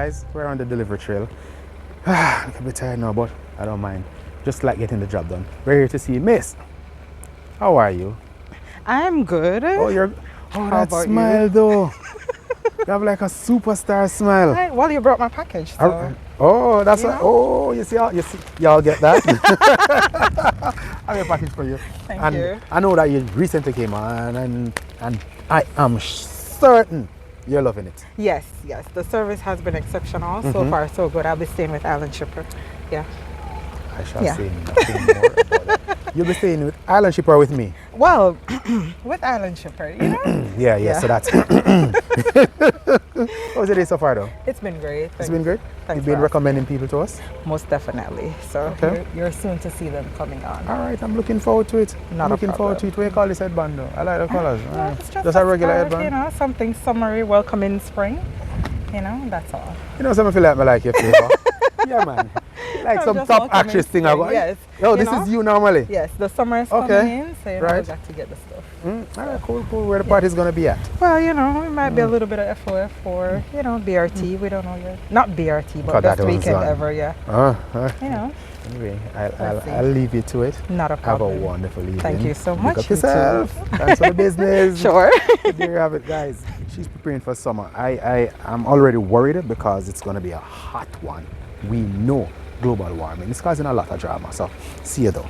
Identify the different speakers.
Speaker 1: guys, we're on the delivery trail. I'm a bit tired now, but I don't mind. Just like getting the job done. We're here to see Miss. How are you?
Speaker 2: I'm good.
Speaker 1: Oh, that
Speaker 2: about
Speaker 1: smile though. You have like a superstar smile.
Speaker 2: Hey, well, you brought my package, so.
Speaker 1: Oh, that's
Speaker 2: You
Speaker 1: what.
Speaker 2: know?
Speaker 1: Oh, you see, y'all get that. I have a package for you.
Speaker 2: Thank you.
Speaker 1: I know that you recently came on, and I am certain you're loving it.
Speaker 2: Yes. The service has been exceptional. So far, so good. I'll be staying with Island Shipper. Yeah.
Speaker 1: I shall say nothing more about that. You'll be staying with Island Shipper with me.
Speaker 2: Well, with Island Shipper, you know?
Speaker 1: Yeah. So that's. How was your day so far, though?
Speaker 2: It's been great.
Speaker 1: It's been great.
Speaker 2: Thanks
Speaker 1: You've been
Speaker 2: for
Speaker 1: recommending people to us.
Speaker 2: Most definitely. So
Speaker 1: Okay.
Speaker 2: you're soon to see them coming on.
Speaker 1: All right, I'm looking forward to it.
Speaker 2: Not
Speaker 1: I'm
Speaker 2: a
Speaker 1: looking forward to it. What do you call this headband, though? I like the colors.
Speaker 2: No, it's
Speaker 1: Just a regular
Speaker 2: skirt,
Speaker 1: headband.
Speaker 2: You know, something summery, welcoming spring. You know, that's all.
Speaker 1: You know, something feel like me like your flavor. Yeah, man. Like
Speaker 2: I'm
Speaker 1: some
Speaker 2: just
Speaker 1: top
Speaker 2: welcoming
Speaker 1: actress thing I
Speaker 2: spring,
Speaker 1: got.
Speaker 2: yes.
Speaker 1: Oh,
Speaker 2: You
Speaker 1: this
Speaker 2: know?
Speaker 1: is you normally.
Speaker 2: Yes, the summer is coming in, so you know,
Speaker 1: Right.
Speaker 2: we got to get the stuff.
Speaker 1: All right, cool. Where the party's gonna be at?
Speaker 2: Well, you know, it might be a little bit of FOF or, you know, BRT. We don't know yet. Not BRT, but
Speaker 1: that
Speaker 2: best
Speaker 1: one's
Speaker 2: weekend
Speaker 1: on.
Speaker 2: ever, yeah. You know,
Speaker 1: Anyway,
Speaker 2: Let's see.
Speaker 1: I'll leave you to it.
Speaker 2: not a
Speaker 1: Have a
Speaker 2: problem.
Speaker 1: wonderful evening.
Speaker 2: Thank you so
Speaker 1: Pick
Speaker 2: much.
Speaker 1: up
Speaker 2: You too.
Speaker 1: yourself. Thanks for the business.
Speaker 2: Sure.
Speaker 1: There you have it, guys. She's preparing for summer. I'm already worried because it's going to be a hot one. We know global warming is causing a lot of drama. So, see you though.